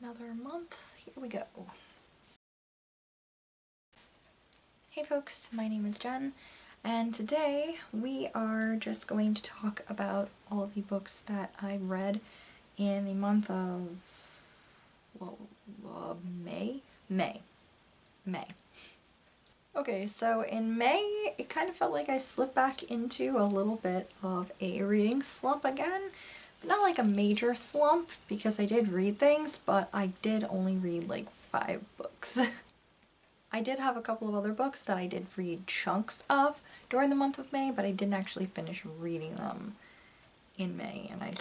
another month. Here we go. Hey folks, my name is Jen, and today we are just going to talk about all of the books that I read in the month of, May? May. Okay, so in May, it kind of felt like I slipped back into a little bit of a reading slump again. Not like a major slump, because I did read things, but I did only read like 5 books. I did have a couple of other books that I did read chunks of during the month of May, but I didn't actually finish reading them in May, and I'm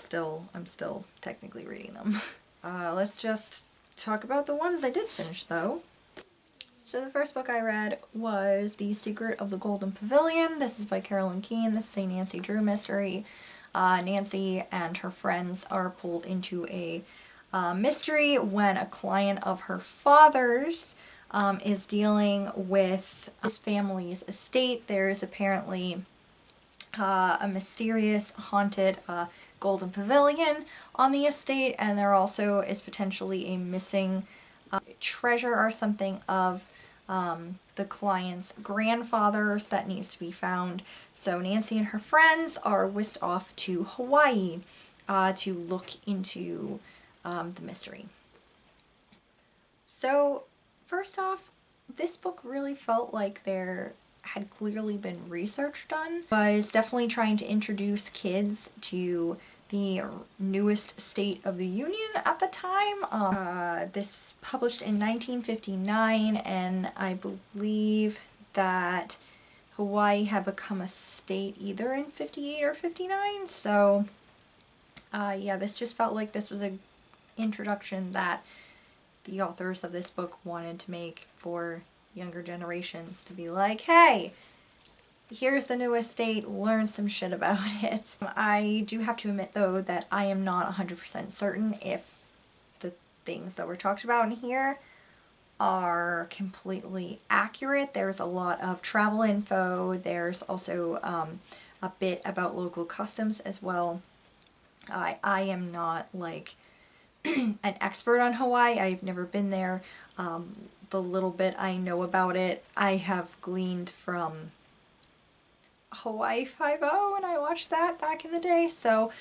still technically reading them. Let's just talk about the ones I did finish though. So the first book I read was The Secret of the Golden Pavilion. This is by Carolyn Keene. This is a Nancy Drew mystery. Nancy and her friends are pulled into a mystery when a client of her father's is dealing with his family's estate. There is apparently a mysterious haunted golden pavilion on the estate, and there also is potentially a missing treasure or something of the client's grandfather's that needs to be found. So Nancy and her friends are whisked off to Hawaii to look into the mystery. So first off, this book really felt like there had clearly been research done. It was definitely trying to introduce kids to the newest state of the Union at the time. This was published in 1959, and I believe that Hawaii had become a state either in 58 or 59, so yeah, this just felt like this was an introduction that the authors of this book wanted to make for younger generations, to be like, hey, here's the newest state, learn some shit about it. I do have to admit though that I am not 100% certain if the things that were talked about in here are completely accurate. There's a lot of travel info. There's also a bit about local customs as well. I am not like an expert on Hawaii. I've never been there. The little bit I know about it, I have gleaned from Hawaii Five-0 when I watched that back in the day. So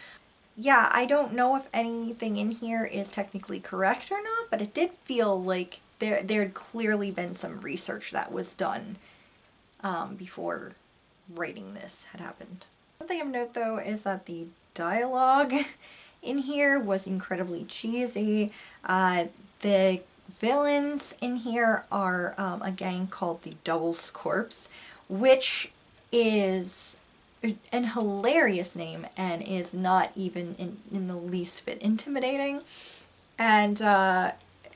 yeah, I don't know if anything in here is technically correct or not, but it did feel like there'd clearly been some research that was done before writing this had happened. One thing of note though is that the dialogue in here was incredibly cheesy. The villains in here are a gang called the Devil's Corpse, which is an hilarious name and is not even in the least bit intimidating. And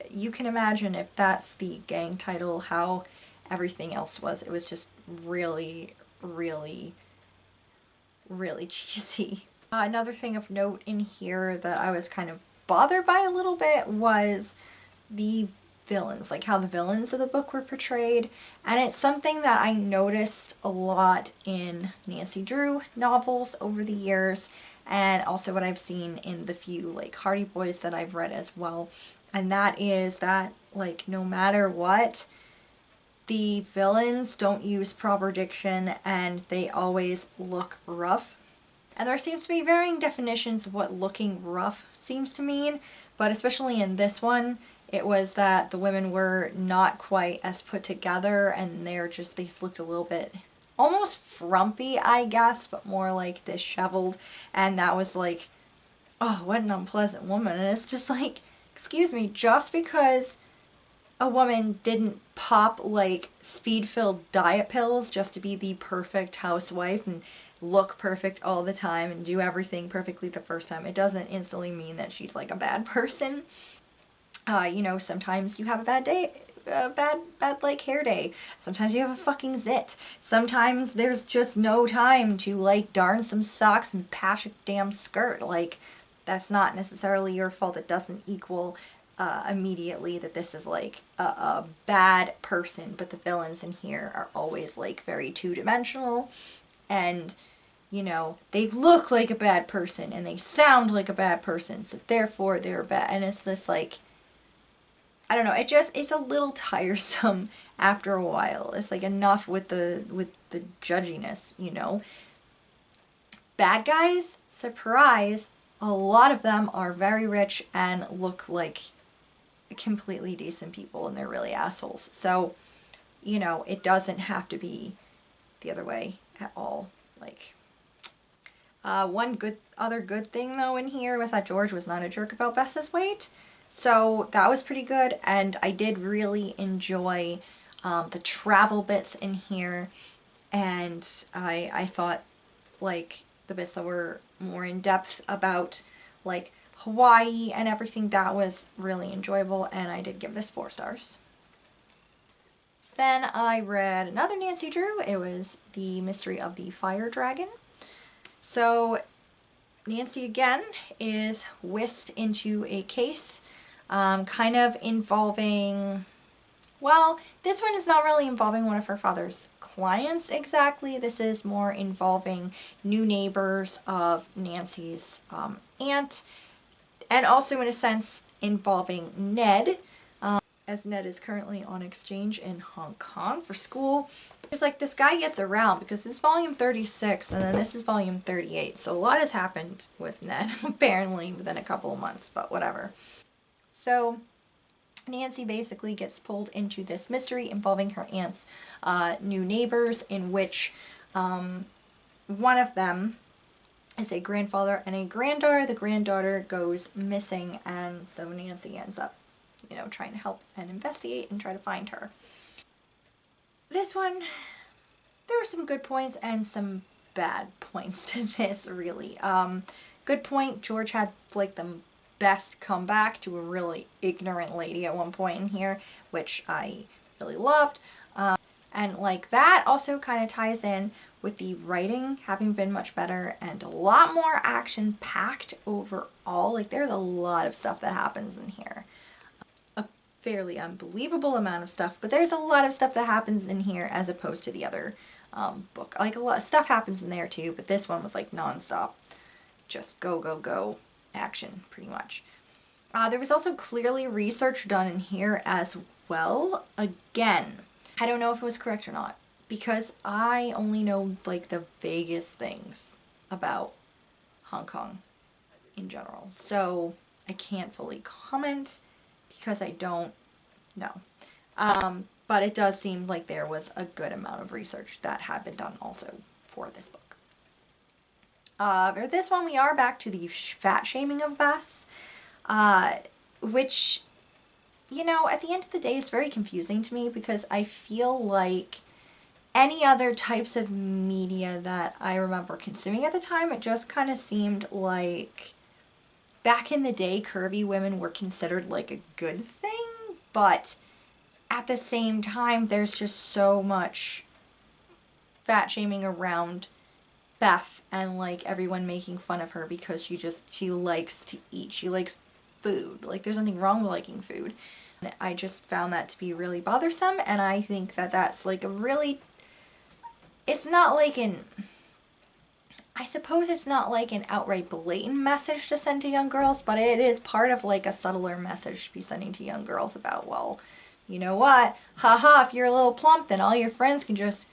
you can imagine if that's the gang title, how everything else was. It was just really, really, really cheesy. Another thing of note in here that I was kind of bothered by a little bit was the villains, like how the villains of the book were portrayed. And it's something that I noticed a lot in Nancy Drew novels over the years, and also what I've seen in the few like Hardy Boys that I've read as well. And that is that, like, no matter what, the villains don't use proper diction and they always look rough. And there seems to be varying definitions of what looking rough seems to mean, but especially in this one, it was that the women were not quite as put together, and they looked a little bit almost frumpy, I guess, but more like disheveled. And that was like, oh, what an unpleasant woman. And it's just like, excuse me, just because a woman didn't pop like speed-filled diet pills just to be the perfect housewife and look perfect all the time and do everything perfectly the first time, it doesn't instantly mean that she's like a bad person. You know, sometimes you have a bad day, bad like hair day. Sometimes you have a fucking zit. Sometimes there's just no time to like darn some socks and patch a damn skirt. Like, that's not necessarily your fault. It doesn't equal immediately that this is like a bad person, but the villains in here are always like very two-dimensional, and you know, they look like a bad person and they sound like a bad person, so therefore they're bad. And it's just like, I don't know, it's a little tiresome after a while. It's like enough with the judginess, you know. Bad guys, surprise, a lot of them are very rich and look like completely decent people, and they're really assholes. So, you know, it doesn't have to be the other way at all. Like, one other good thing though in here was that George was not a jerk about Bess's weight. So that was pretty good, and I did really enjoy the travel bits in here, and I thought, like, the bits that were more in depth about, like, Hawaii and everything, that was really enjoyable, and I did give this 4 stars. Then I read another Nancy Drew. It was The Mystery of the Fire Dragon. So Nancy again is whisked into a case kind of involving, well, this one is not really involving one of her father's clients exactly. This is more involving new neighbors of Nancy's aunt, and also in a sense involving Ned, as Ned is currently on exchange in Hong Kong for school. It's like this guy gets around because it's volume 36 and then this is volume 38. So a lot has happened with Ned apparently within a couple of months, but whatever. So Nancy basically gets pulled into this mystery involving her aunt's new neighbors, in which one of them is a grandfather and a granddaughter. The granddaughter goes missing, and so Nancy ends up, you know, trying to help and investigate and try to find her. This one, there were some good points and some bad points to this, really. Good point, George had like the best comeback to a really ignorant lady at one point in here, which I really loved. And like that also kind of ties in with the writing having been much better and a lot more action packed overall. Like there's a lot of stuff that happens in here. A fairly unbelievable amount of stuff, but there's a lot of stuff that happens in here as opposed to the other book. Like a lot of stuff happens in there too, but this one was like nonstop. Just go, go, go action pretty much. There was also clearly research done in here as well. Again, I don't know if it was correct or not, because I only know like the vaguest things about Hong Kong in general. So I can't fully comment because I don't know. But it does seem like there was a good amount of research that had been done also for this book. For this one, we are back to the fat shaming of Bess, which, you know, at the end of the day is very confusing to me because I feel like any other types of media that I remember consuming at the time, it just kind of seemed like back in the day, curvy women were considered like a good thing, but at the same time, there's just so much fat shaming around Beth and like everyone making fun of her because she likes to eat. She likes food. Like there's nothing wrong with liking food. And I just found that to be really bothersome, and I think that that's like a really, it's not like I suppose it's not like an outright blatant message to send to young girls, but it is part of like a subtler message to be sending to young girls about, well, you know what, haha, if you're a little plump, then all your friends can just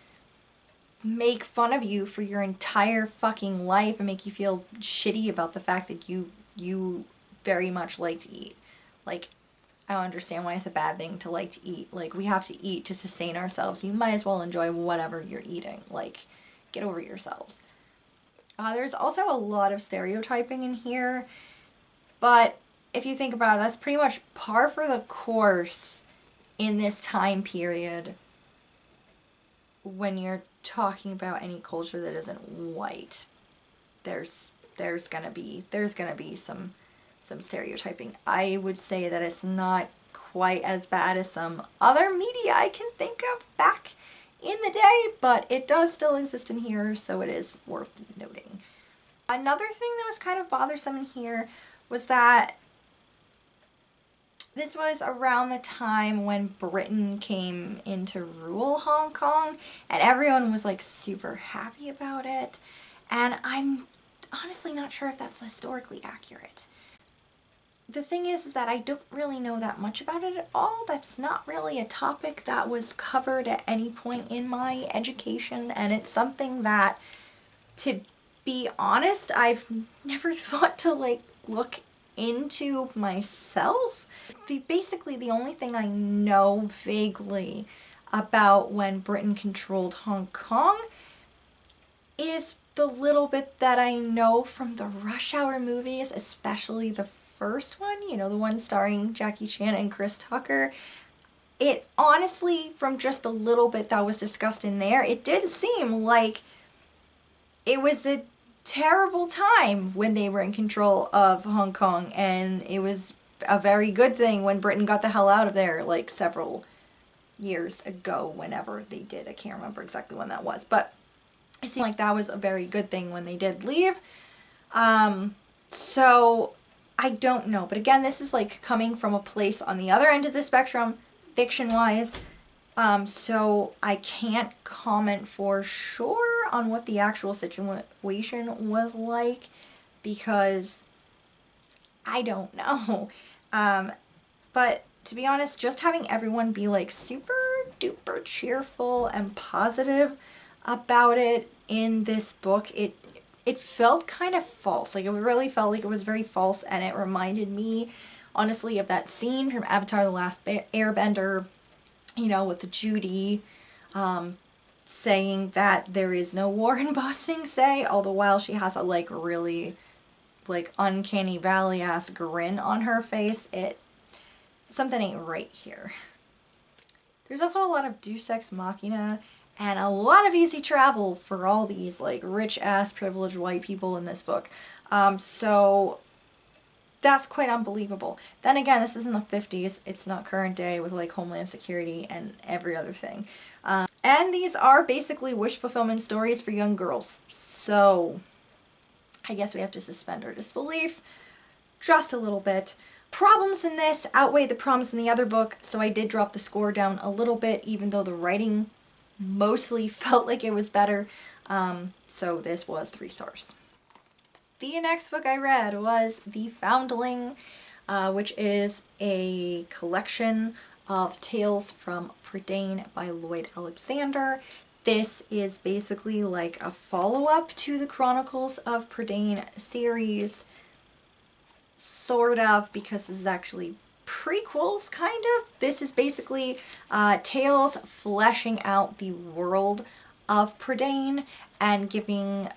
make fun of you for your entire fucking life and make you feel shitty about the fact that you very much like to eat. Like, I don't understand why it's a bad thing to like to eat. Like, we have to eat to sustain ourselves. You might as well enjoy whatever you're eating. Like, get over yourselves. There's also a lot of stereotyping in here, but if you think about it, that's pretty much par for the course in this time period when you're talking about any culture that isn't white. There's gonna be some stereotyping. I would say that it's not quite as bad as some other media I can think of back in the day, but it does still exist in here, so it is worth noting. Another thing that was kind of bothersome in here was that this was around the time when Britain came in to rule Hong Kong, and everyone was like super happy about it, and I'm honestly not sure if that's historically accurate. the thing is that I don't really know that much about it at all. That's not really a topic that was covered at any point in my education, and it's something that, to be honest, I've never thought to like look into myself. Basically the only thing I know vaguely about when Britain controlled Hong Kong is the little bit that I know from the Rush Hour movies, especially the first one, you know, the one starring Jackie Chan and Chris Tucker. It honestly, from just a little bit that was discussed in there, it did seem like it was a terrible time when they were in control of Hong Kong, and it was a very good thing when Britain got the hell out of there, like several years ago, whenever they did. I can't remember exactly when that was, but it seemed like that was a very good thing when they did leave. So I don't know, but again, this is like coming from a place on the other end of the spectrum, fiction-wise. So I can't comment for sure on what the actual situation was like, because I don't know. But to be honest, just having everyone be like super duper cheerful and positive about it in this book, it felt kind of false. Like, it really felt like it was very false, and it reminded me, honestly, of that scene from Avatar: The Last Airbender, you know, with Judy saying that there is no war in Ba Sing Se, all the while she has a like really like uncanny valley ass grin on her face. Something ain't right here. There's also a lot of Deus Ex Machina and a lot of easy travel for all these like rich ass privileged white people in this book. So that's quite unbelievable. Then again, this is in the 50s. It's not current day with like Homeland Security and every other thing. And these are basically wish fulfillment stories for young girls. So I guess we have to suspend our disbelief just a little bit. Problems in this outweigh the problems in the other book, so I did drop the score down a little bit, even though the writing mostly felt like it was better. So this was 3 stars. The next book I read was The Foundling, which is a collection of tales from Prydain by Lloyd Alexander. This is basically like a follow-up to the Chronicles of Prydain series, sort of, because this is actually prequels, kind of. This is basically tales fleshing out the world of Prydain and giving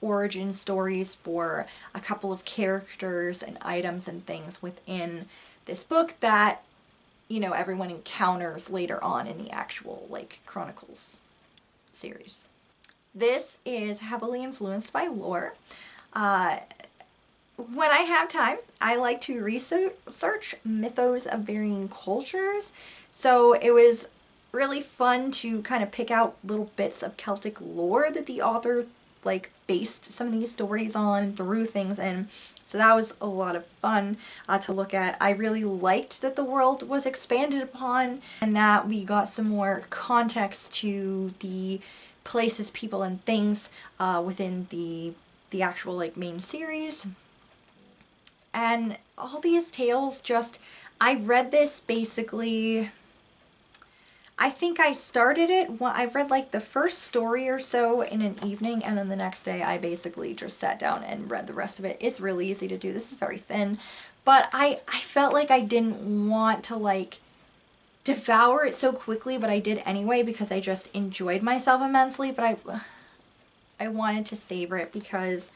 origin stories for a couple of characters and items and things within this book that, you know, everyone encounters later on in the actual like Chronicles series. This is heavily influenced by lore. When I have time, I like to research mythos of varying cultures, so it was really fun to kind of pick out little bits of Celtic lore that the author like based some of these stories on, threw things in. So that was a lot of fun to look at. I really liked that the world was expanded upon and that we got some more context to the places, people, and things within the actual like main series. And all these tales just, I read this basically, I think I started it, I read like the first story or so in an evening, and then the next day I basically just sat down and read the rest of it. It's really easy to do. This is very thin, but I felt like I didn't want to like devour it so quickly, but I did anyway because I just enjoyed myself immensely, but I wanted to savor it because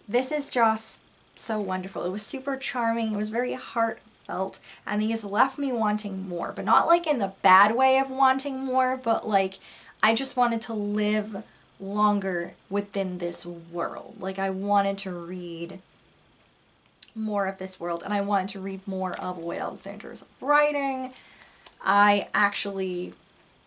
this is just so wonderful. It was super charming. It was very heartfelt, and these left me wanting more, but not like in the bad way of wanting more, but like I just wanted to live longer within this world. Like I wanted to read more of this world, and I wanted to read more of Lloyd Alexander's writing. I actually,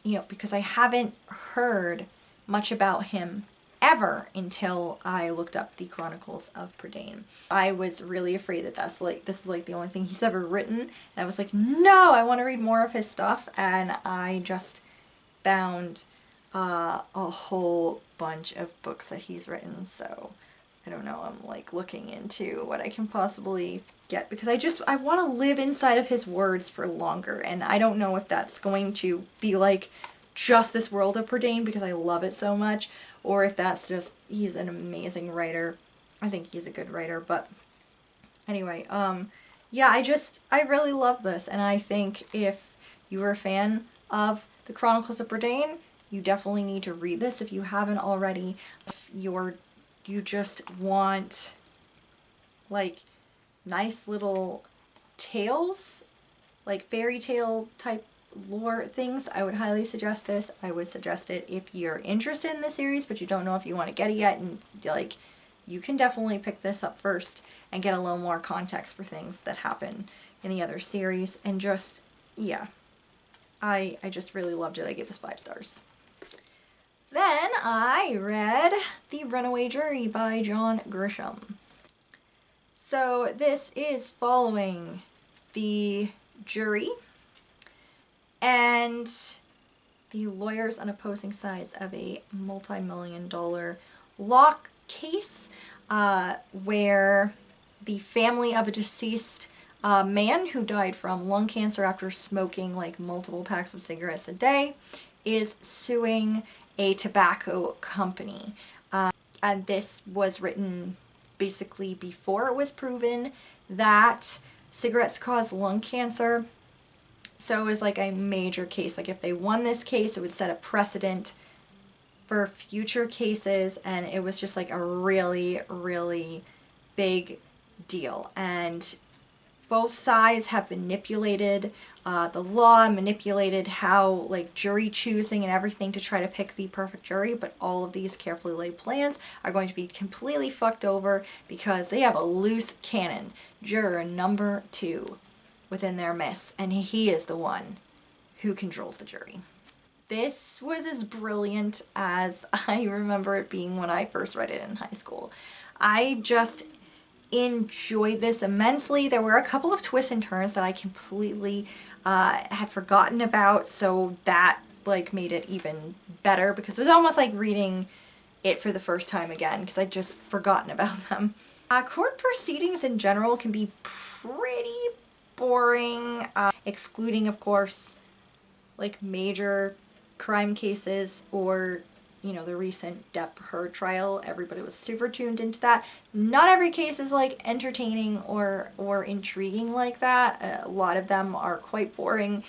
you know, because I haven't heard much about him ever until I looked up the Chronicles of Prydain. I was really afraid that this is like the only thing he's ever written, and I was like, no, I want to read more of his stuff, and I just found a whole bunch of books that he's written. So I don't know, I'm like looking into what I can possibly get, because I want to live inside of his words for longer, and I don't know if that's going to be like just this world of Prydain because I love it so much, or if that's just, he's an amazing writer. I think he's a good writer, but anyway, yeah, I really love this, and I think if you were a fan of the Chronicles of Prydain, you definitely need to read this if you haven't already. If you just want like nice little tales, like fairy tale type lore things, I would highly suggest this. I would suggest it if you're interested in the series but you don't know if you want to get it yet, and like, you can definitely pick this up first and get a little more context for things that happen in the other series. And just, yeah, I just really loved it. I gave this 5 stars. Then I read The Runaway Jury by John Grisham. So this is following the jury and the lawyers on opposing sides of a multi-million-dollar law case where the family of a deceased man who died from lung cancer after smoking like multiple packs of cigarettes a day is suing a tobacco company. And this was written basically before it was proven that cigarettes cause lung cancer. So it was like a major case. Like if they won this case, it would set a precedent for future cases, and it was just like a really, really big deal. And both sides have manipulated the law, manipulated how like jury choosing and everything to try to pick the perfect jury, but all of these carefully laid plans are going to be completely fucked over because they have a loose cannon, juror number 2, within their midst, and he is the one who controls the jury. This was as brilliant as I remember it being when I first read it in high school. I just enjoyed this immensely. There were a couple of twists and turns that I completely had forgotten about, so that like made it even better because it was almost like reading it for the first time again because I'd just forgotten about them. Court proceedings in general can be pretty boring, excluding of course like major crime cases or, you know, the recent Depp Heard trial. Everybody was super tuned into that. Not every case is like entertaining or intriguing like that. A lot of them are quite boring.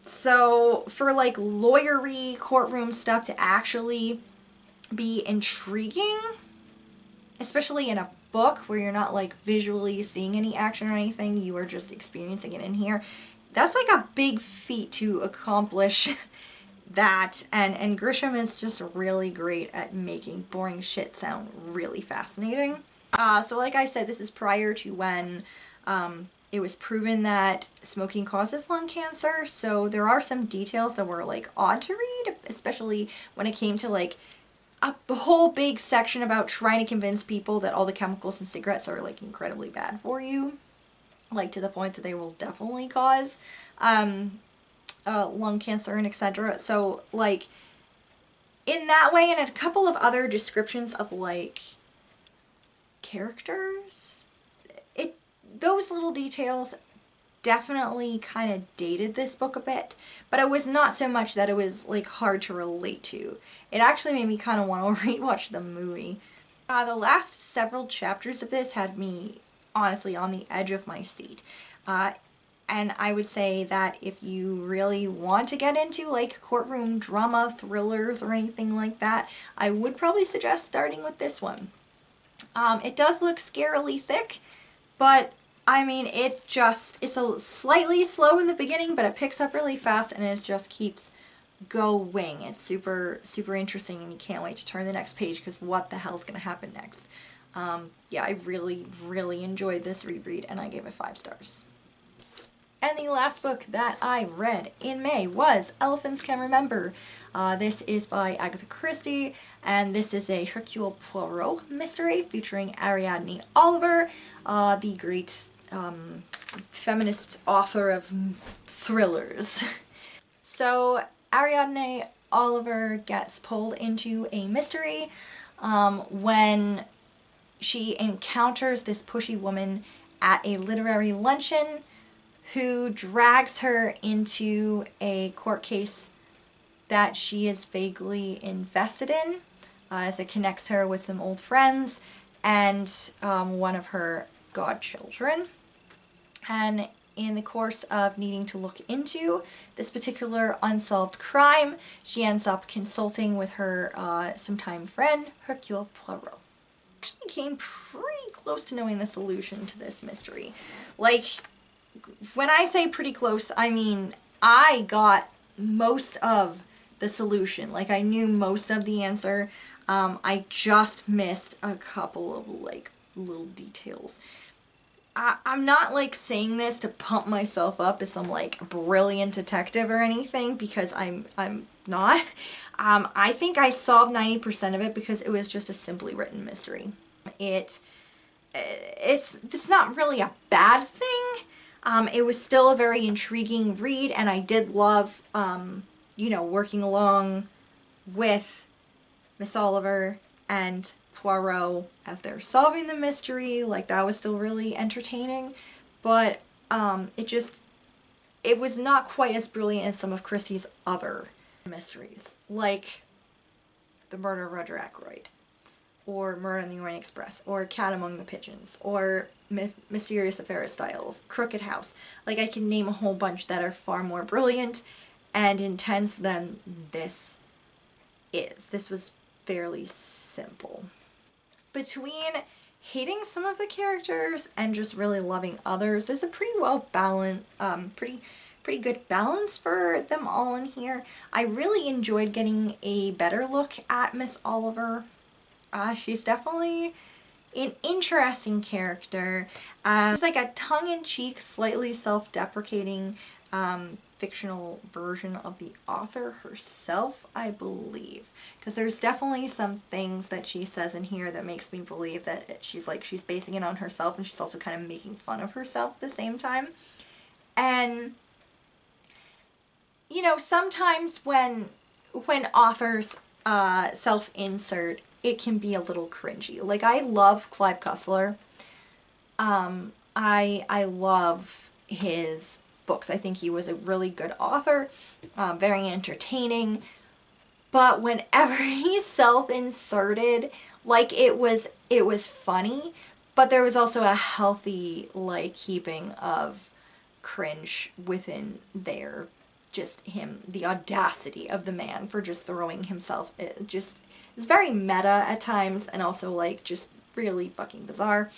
So for like lawyery courtroom stuff to actually be intriguing, especially in a book where you're not like visually seeing any action or anything, you are just experiencing it in here. That's like a big feat to accomplish that, and Grisham is just really great at making boring shit sound really fascinating. So like I said, this is prior to when it was proven that smoking causes lung cancer, so there are some details that were like odd to read, especially when it came to like a whole big section about trying to convince people that all the chemicals in cigarettes are like incredibly bad for you, like to the point that they will definitely cause lung cancer and etc. So like in that way, and a couple of other descriptions of like characters, those little details definitely kind of dated this book a bit, but it was not so much that it was like hard to relate to. It actually made me kind of want to rewatch the movie. The last several chapters of this had me honestly on the edge of my seat. And I would say that if you really want to get into like courtroom drama thrillers or anything like that, I would probably suggest starting with this one. It does look scarily thick, but I mean, it's a slightly slow in the beginning, but it picks up really fast and it just keeps going. It's super, super interesting and you can't wait to turn the next page because what the hell's going to happen next? Yeah, I really, really enjoyed this reread and I gave it 5 stars. And the last book that I read in May was Elephants Can Remember. This is by Agatha Christie, and this is a Hercule Poirot mystery featuring Ariadne Oliver, the great feminist author of thrillers. So Ariadne Oliver gets pulled into a mystery when she encounters this pushy woman at a literary luncheon who drags her into a court case that she is vaguely invested in, as it connects her with some old friends and one of her godchildren. And in the course of needing to look into this particular unsolved crime, she ends up consulting with her sometime friend, Hercule Poirot. Actually came pretty close to knowing the solution to this mystery. Like, when I say pretty close, I mean I got most of the solution. Like, I knew most of the answer. I just missed a couple of, like, little details. I'm not, like, saying this to pump myself up as some, like, brilliant detective or anything, because I'm not. I think I solved 90% of it because it was just a simply written mystery. It's not really a bad thing. It was still a very intriguing read, and I did love, you know, working along with Miss Oliver and Poirot as they're solving the mystery. Like, that was still really entertaining, but it was not quite as brilliant as some of Christie's other mysteries, like The Murder of Roger Ackroyd, or Murder on the Orient Express, or Cat Among the Pigeons, or Mysterious Affair of Styles, Crooked House. Like, I can name a whole bunch that are far more brilliant and intense than this is. This was fairly simple. Between hating some of the characters and just really loving others, there's a pretty well balanced, pretty good balance for them all in here. I really enjoyed getting a better look at Miss Oliver. She's definitely an interesting character. She's like a tongue-in-cheek, slightly self-deprecating fictional version of the author herself, I believe. Because there's definitely some things that she says in here that makes me believe that she's basing it on herself, and she's also kind of making fun of herself at the same time. And, you know, sometimes when authors self-insert, it can be a little cringy. Like, I love Clive Cussler. I love his books. I think he was a really good author, very entertaining. But whenever he self-inserted, like, it was funny, but there was also a healthy, like, heaping of cringe within there. Just him, the audacity of the man for just throwing himself, it's very meta at times, and also, like, just really fucking bizarre.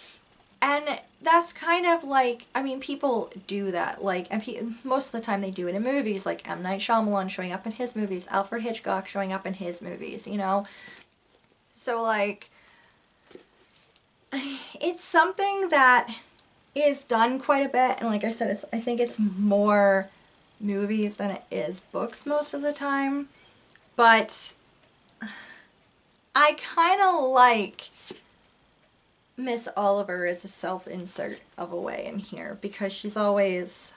And that's kind of like, I mean, people do that, like, and most of the time they do it in movies, like M. Night Shyamalan showing up in his movies, Alfred Hitchcock showing up in his movies, you know? So, like, it's something that is done quite a bit, and like I said, I think it's more movies than it is books most of the time, but I kind of like Miss Oliver as a self-insert of a way in here, because she's always,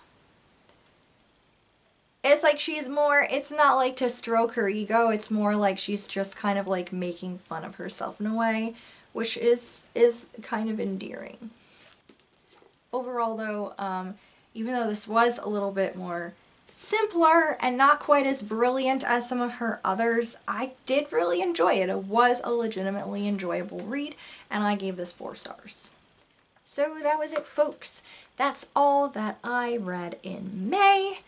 it's like she's more, it's not like to stroke her ego, it's more like she's just kind of like making fun of herself in a way, which is kind of endearing. Overall though, even though this was a little bit more simpler and not quite as brilliant as some of her others, I did really enjoy it. It was a legitimately enjoyable read, and I gave this 4 stars. So that was it, folks. That's all that I read in May.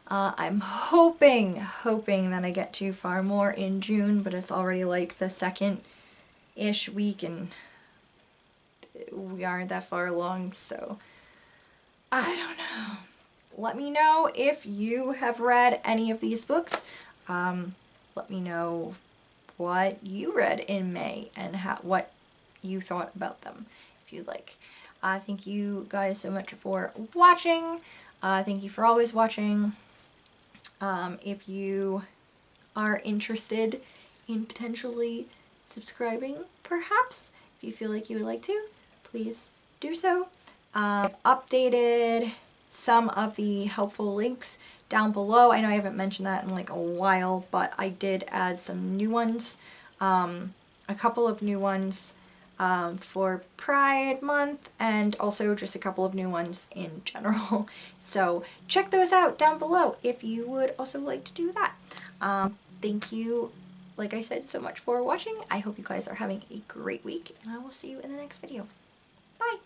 I'm hoping that I get to far more in June, but it's already like the second-ish week, and we aren't that far along, so I don't know. Let me know if you have read any of these books. Let me know what you read in May and what you thought about them, if you'd like. Thank you guys so much for watching. Thank you for always watching. If you are interested in potentially subscribing, perhaps, if you feel like you would like to, please do so. I've updated some of the helpful links down below. I know I haven't mentioned that in like a while, but I did add some new ones, a couple of new ones. for Pride Month, and also just a couple of new ones in general. So check those out down below if you would also like to do that. Thank you, like I said, so much for watching. I hope you guys are having a great week, and I will see you in the next video. Bye!